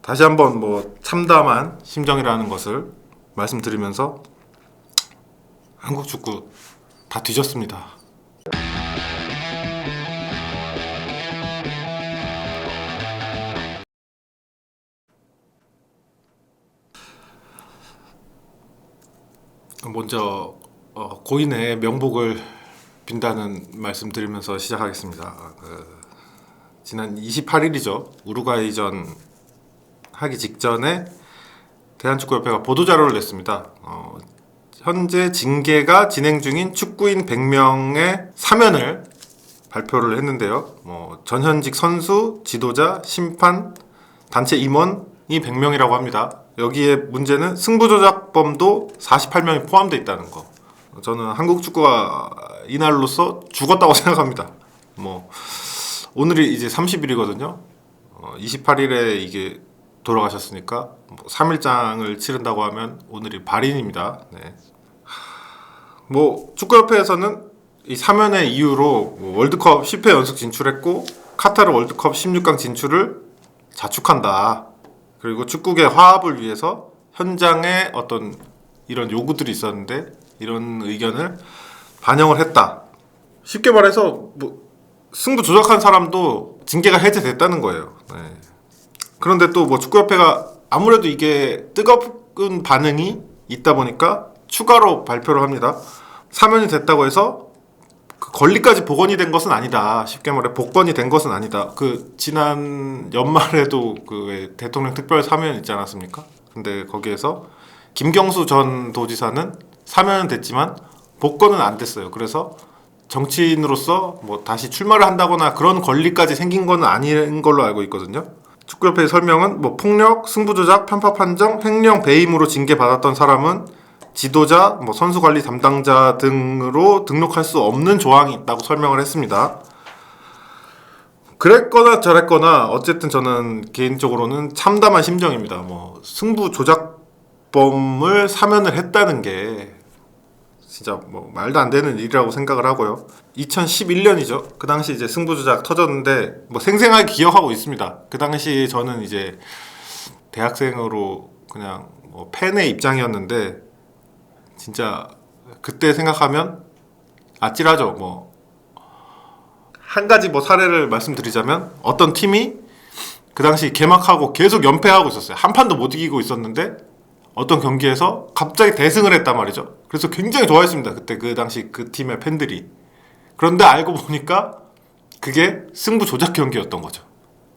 다시 한번 참담한 심정이라는 것을 말씀드리면서 한국 축구 다 뒤졌습니다. 먼저 고인의 명복을 빈다는 말씀드리면서 시작하겠습니다. 지난 28일이죠. 우루과이전 하기 직전에 대한축구협회가 보도자료를 냈습니다. 현재 징계가 진행 중인 축구인 100명의 사면을 발표를 했는데요. 전현직 선수, 지도자, 심판, 단체 임원이 100명이라고 합니다. 여기에 문제는 승부조작범도 48명이 포함되어 있다는 거. 저는 한국 축구가 이날로써 죽었다고 생각합니다. 오늘이 이제 30일이거든요. 28일에 이게 돌아가셨으니까 3일장을 치른다고 하면 오늘이 발인입니다. 네. 축구협회에서는 이 사면의 이유로 월드컵 10회 연속 진출했고 카타르 월드컵 16강 진출을 자축한다. 그리고 축구계 화합을 위해서 현장에 어떤 이런 요구들이 있었는데 이런 의견을 반영을 했다. 쉽게 말해서 승부 조작한 사람도 징계가 해제됐다는 거예요. 네. 그런데 또 축구협회가 아무래도 이게 뜨거운 반응이 있다 보니까 추가로 발표를 합니다. 사면이 됐다고 해서 그 권리까지 복원이 된 것은 아니다. 쉽게 말해 복권이 된 것은 아니다. 지난 연말에도 대통령 특별 사면 있지 않았습니까? 근데 거기에서 김경수 전 도지사는 사면은 됐지만 복권은 안 됐어요. 그래서 정치인으로서 다시 출마를 한다거나 그런 권리까지 생긴 건 아닌 걸로 알고 있거든요. 축구협회의 설명은 폭력, 승부조작, 편파 판정, 횡령, 배임으로 징계받았던 사람은 지도자, 선수 관리 담당자 등으로 등록할 수 없는 조항이 있다고 설명을 했습니다. 그랬거나 저랬거나 어쨌든 저는 개인적으로는 참담한 심정입니다. 승부조작범을 사면을 했다는 게 진짜 말도 안 되는 일이라고 생각을 하고요. 2011년이죠. 그 당시 이제 승부조작 터졌는데 생생하게 기억하고 있습니다. 그 당시 저는 이제 대학생으로 그냥 팬의 입장이었는데 진짜 그때 생각하면 아찔하죠. 한 가지 사례를 말씀드리자면 어떤 팀이 그 당시 개막하고 계속 연패하고 있었어요. 한 판도 못 이기고 있었는데 어떤 경기에서 갑자기 대승을 했단 말이죠. 그래서 굉장히 좋아했습니다. 그때 그 당시 그 팀의 팬들이. 그런데 알고 보니까 그게 승부 조작 경기였던 거죠.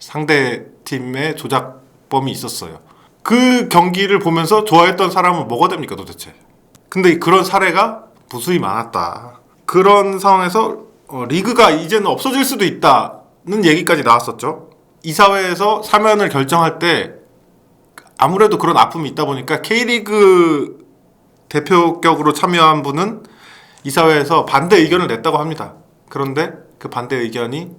상대 팀의 조작범이 있었어요. 그 경기를 보면서 좋아했던 사람은 뭐가 됩니까 도대체? 근데 그런 사례가 무수히 많았다. 그런 상황에서 리그가 이제는 없어질 수도 있다는 얘기까지 나왔었죠. 이사회에서 사면을 결정할 때 아무래도 그런 아픔이 있다 보니까 K리그 대표격으로 참여한 분은 이사회에서 반대 의견을 냈다고 합니다. 그런데 그 반대 의견이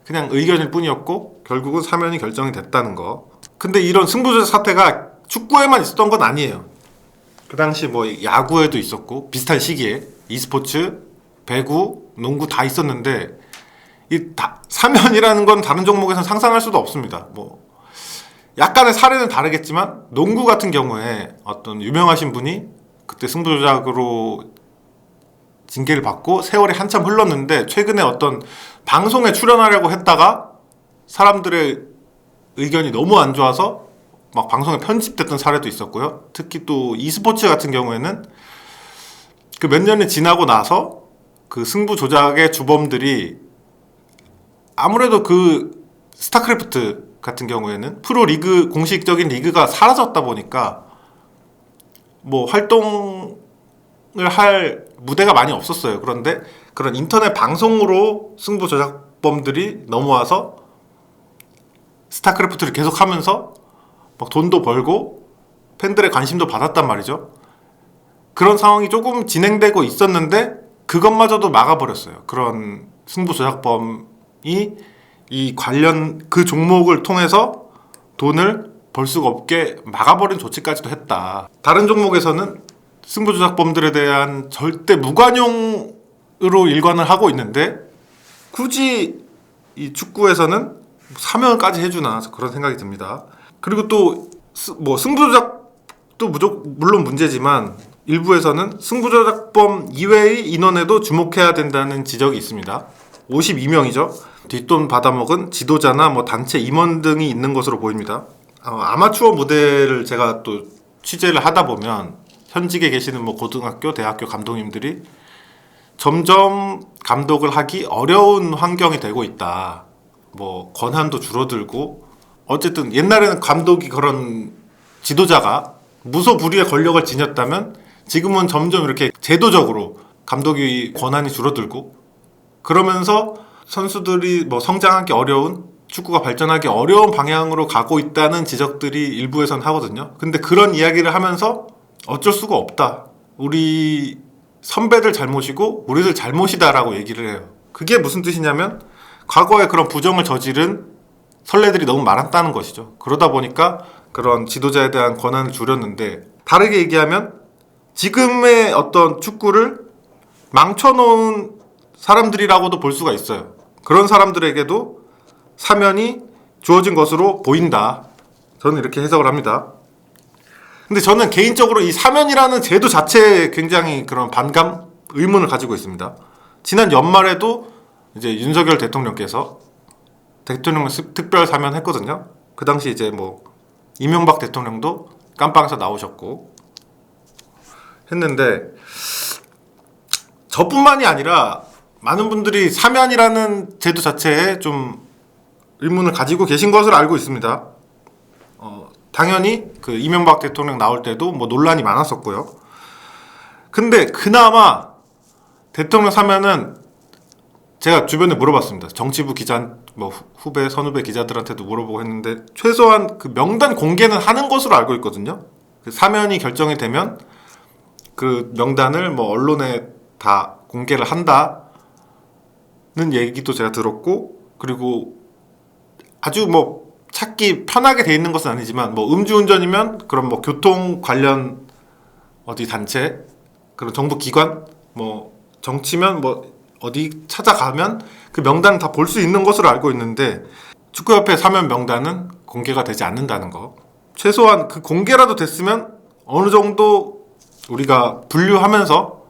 그냥 의견일 뿐이었고 결국은 사면이 결정이 됐다는 거. 근데 이런 승부조작 사태가 축구에만 있었던 건 아니에요. 그 당시 야구에도 있었고 비슷한 시기에 e스포츠, 배구, 농구 다 있었는데 사면이라는 건 다른 종목에서는 상상할 수도 없습니다. 약간의 사례는 다르겠지만 농구 같은 경우에 어떤 유명하신 분이 그때 승부조작으로 징계를 받고 세월이 한참 흘렀는데 최근에 어떤 방송에 출연하려고 했다가 사람들의 의견이 너무 안 좋아서 방송에 편집됐던 사례도 있었고요. 특히 또 e스포츠 같은 경우에는 그 몇 년이 지나고 나서 그 승부 조작의 주범들이 아무래도 스타크래프트 같은 경우에는 프로 리그, 공식적인 리그가 사라졌다 보니까 활동을 할 무대가 많이 없었어요. 그런데 그런 인터넷 방송으로 승부 조작범들이 넘어와서 스타크래프트를 계속 하면서 돈도 벌고 팬들의 관심도 받았단 말이죠. 그런 상황이 조금 진행되고 있었는데 그것마저도 막아버렸어요. 그런 승부 조작범이 이 관련 그 종목을 통해서 돈을 벌 수가 없게 막아버린 조치까지도 했다. 다른 종목에서는 승부조작범들에 대한 절대 무관용으로 일관을 하고 있는데 굳이 이 축구에서는 사면까지 해주나 그런 생각이 듭니다. 그리고 또 뭐 승부조작도 물론 문제지만 일부에서는 승부조작범 이외의 인원에도 주목해야 된다는 지적이 있습니다. 52명이죠. 뒷돈 받아먹은 지도자나 뭐 단체 임원 등이 있는 것으로 보입니다. 아마추어 무대를 제가 또 취재를 하다 보면 현직에 계시는 뭐 고등학교, 대학교 감독님들이 점점 감독을 하기 어려운 환경이 되고 있다. 뭐 권한도 줄어들고 어쨌든 옛날에는 감독이 그런 지도자가 무소불위의 권력을 지녔다면 지금은 점점 이렇게 제도적으로 감독이 권한이 줄어들고 그러면서 선수들이 뭐 성장하기 어려운 축구가 발전하기 어려운 방향으로 가고 있다는 지적들이 일부에선 하거든요. 근데 그런 이야기를 하면서 어쩔 수가 없다. 우리 선배들 잘못이고 우리들 잘못이다라고 얘기를 해요. 그게 무슨 뜻이냐면 과거에 그런 부정을 저지른 선례들이 너무 많았다는 것이죠. 그러다 보니까 그런 지도자에 대한 권한을 줄였는데 다르게 얘기하면 지금의 어떤 축구를 망쳐놓은 사람들이라고도 볼 수가 있어요. 그런 사람들에게도 사면이 주어진 것으로 보인다. 저는 이렇게 해석을 합니다. 근데 저는 개인적으로 이 사면이라는 제도 자체에 굉장히 그런 반감, 의문을 가지고 있습니다. 지난 연말에도 이제 윤석열 대통령께서 대통령 특별 사면했거든요. 그 당시 이제 뭐 이명박 대통령도 깜빵에서 나오셨고 했는데 저뿐만이 아니라 많은 분들이 사면이라는 제도 자체에 좀 의문을 가지고 계신 것으로 알고 있습니다. 당연히 그 이명박 대통령 나올 때도 뭐 논란이 많았었고요. 근데 그나마 대통령 사면은 제가 주변에 물어봤습니다. 정치부 기자, 뭐 후배, 선후배 기자들한테도 물어보고 했는데 최소한 그 명단 공개는 하는 것으로 알고 있거든요. 그 사면이 결정이 되면 그 명단을 뭐 언론에 다 공개를 한다는 얘기도 제가 들었고 그리고 아주 뭐 찾기 편하게 돼 있는 것은 아니지만 뭐 음주운전이면 그런 뭐 교통 관련 어디 단체 그런 정부 기관 뭐 정치면 뭐 어디 찾아가면 그 명단을 다 볼 수 있는 것으로 알고 있는데 축구협회 사면 명단은 공개가 되지 않는다는 거. 최소한 그 공개라도 됐으면 어느 정도 우리가 분류하면서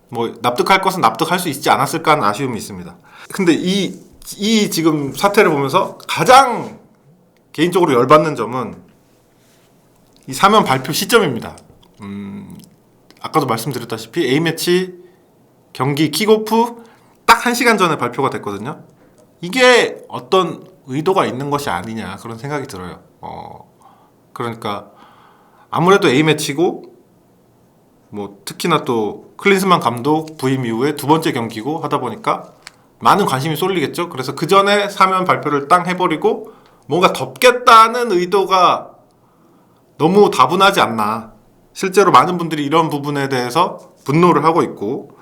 뭐 납득할 것은 납득할 수 있지 않았을까 하는 아쉬움이 있습니다. 근데 이 지금 사태를 보면서 가장 개인적으로 열받는 점은 이 사면 발표 시점입니다. 아까도 말씀드렸다시피 A매치 경기 킥오프 딱 1시간 전에 발표가 됐거든요. 이게 어떤 의도가 있는 것이 아니냐 그런 생각이 들어요. 그러니까 아무래도 A매치고 뭐 특히나 또 클린스만 감독 부임 이후에 두 번째 경기고 하다 보니까 많은 관심이 쏠리겠죠. 그래서 그 전에 사면 발표를 땅 해버리고 뭔가 덮겠다는 의도가 너무 다분하지 않나. 실제로 많은 분들이 이런 부분에 대해서 분노를 하고 있고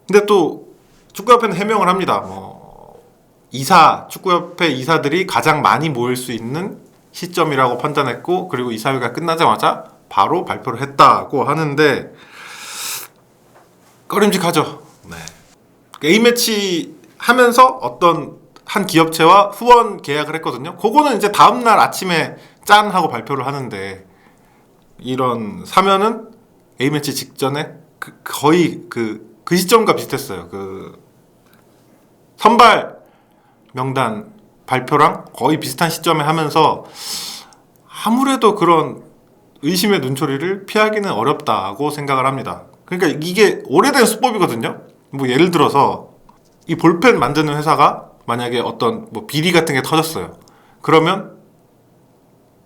근데 또 축구협회는 해명을 합니다. 뭐 축구협회 이사들이 가장 많이 모일 수 있는 시점이라고 판단했고 그리고 이사회가 끝나자마자 바로 발표를 했다고 하는데 꺼림직하죠. 네. A매치 하면서 어떤 한 기업체와 후원 계약을 했거든요. 그거는 이제 다음날 아침에 짠 하고 발표를 하는데 이런 사면은 A매치 직전에 거의 그 시점과 비슷했어요. 그 선발 명단 발표랑 거의 비슷한 시점에 하면서 아무래도 그런 의심의 눈초리를 피하기는 어렵다고 생각을 합니다. 그러니까 이게 오래된 수법이거든요. 뭐 예를 들어서 이 볼펜 만드는 회사가 만약에 어떤 뭐 비리 같은 게 터졌어요. 그러면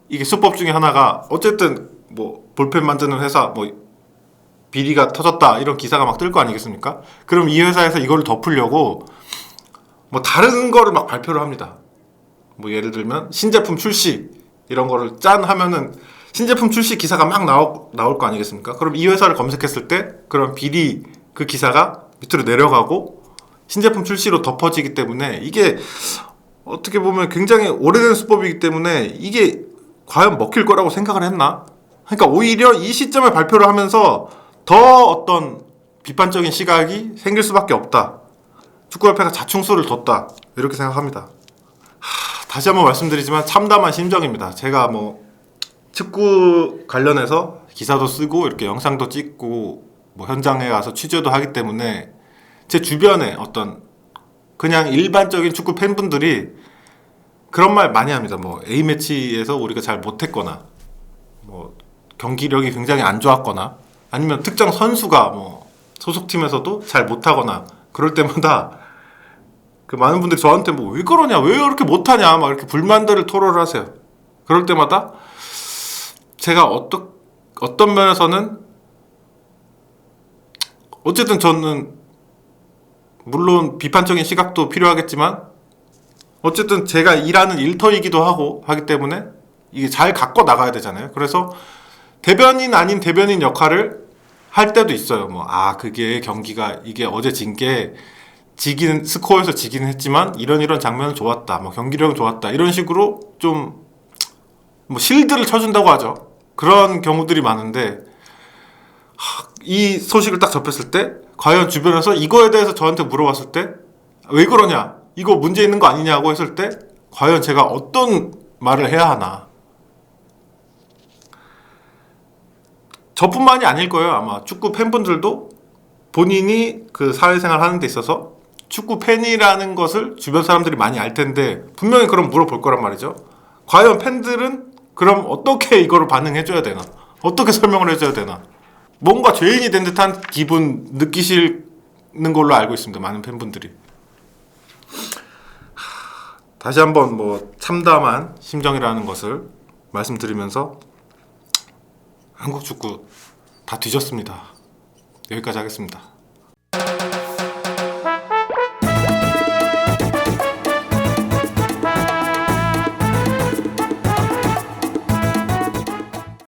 이게 수법 중에 하나가 어쨌든 뭐 볼펜 만드는 회사 뭐 비리가 터졌다 이런 기사가 막 뜰 거 아니겠습니까? 그럼 이 회사에서 이걸 덮으려고 뭐 다른 거를 막 발표를 합니다. 뭐 예를 들면 신제품 출시 이런 거를 짠 하면은 신제품 출시 기사가 막 나올 거 아니겠습니까? 그럼 이 회사를 검색했을 때 그런 비리 그 기사가 밑으로 내려가고 신제품 출시로 덮어지기 때문에 이게 어떻게 보면 굉장히 오래된 수법이기 때문에 이게 과연 먹힐 거라고 생각을 했나? 그러니까 오히려 이 시점에 발표를 하면서 더 어떤 비판적인 시각이 생길 수밖에 없다. 축구협회가 자충수를 뒀다. 이렇게 생각합니다. 다시 한번 말씀드리지만 참담한 심정입니다. 제가 뭐 축구 관련해서 기사도 쓰고 이렇게 영상도 찍고 뭐 현장에 가서 취재도 하기 때문에 제 주변에 어떤 그냥 일반적인 축구 팬분들이 그런 말 많이 합니다. 뭐 A매치에서 우리가 잘 못했거나 뭐 경기력이 굉장히 안 좋았거나 아니면 특정 선수가 뭐 소속팀에서도 잘 못하거나 그럴 때마다 그 많은 분들이 저한테 뭐 왜 그러냐, 왜 이렇게 못하냐 막 이렇게 불만들을 토로를 하세요. 그럴 때마다 제가 어떤 면에서는 어쨌든 저는 물론 비판적인 시각도 필요하겠지만 어쨌든 제가 일하는 일터이기도 하고 하기 때문에 이게 잘 갖고 나가야 되잖아요. 그래서 대변인 아닌 대변인 역할을 할 때도 있어요. 뭐 그게 경기가 이게 어제 진 게 지긴 스코어에서 지긴 했지만 이런 장면은 좋았다. 뭐 경기력은 좋았다. 이런 식으로 좀 뭐 실드를 쳐준다고 하죠. 그런 경우들이 많은데 이 소식을 딱 접했을 때 과연 주변에서 이거에 대해서 저한테 물어봤을 때 왜 그러냐, 이거 문제 있는 거 아니냐고 했을 때 과연 제가 어떤 말을 해야 하나. 저뿐만이 아닐 거예요. 아마 축구 팬분들도 본인이 그 사회생활 하는 데 있어서 축구 팬이라는 것을 주변 사람들이 많이 알 텐데 분명히 그럼 물어볼 거란 말이죠. 과연 팬들은 그럼 어떻게 이거를 반응해줘야 되나, 어떻게 설명을 해줘야 되나, 뭔가 죄인이 된 듯한 기분 느끼시는 걸로 알고 있습니다. 많은 팬분들이. 다시 한번 뭐 참담한 심정이라는 것을 말씀드리면서 한국 축구 다 뒤졌습니다. 여기까지 하겠습니다.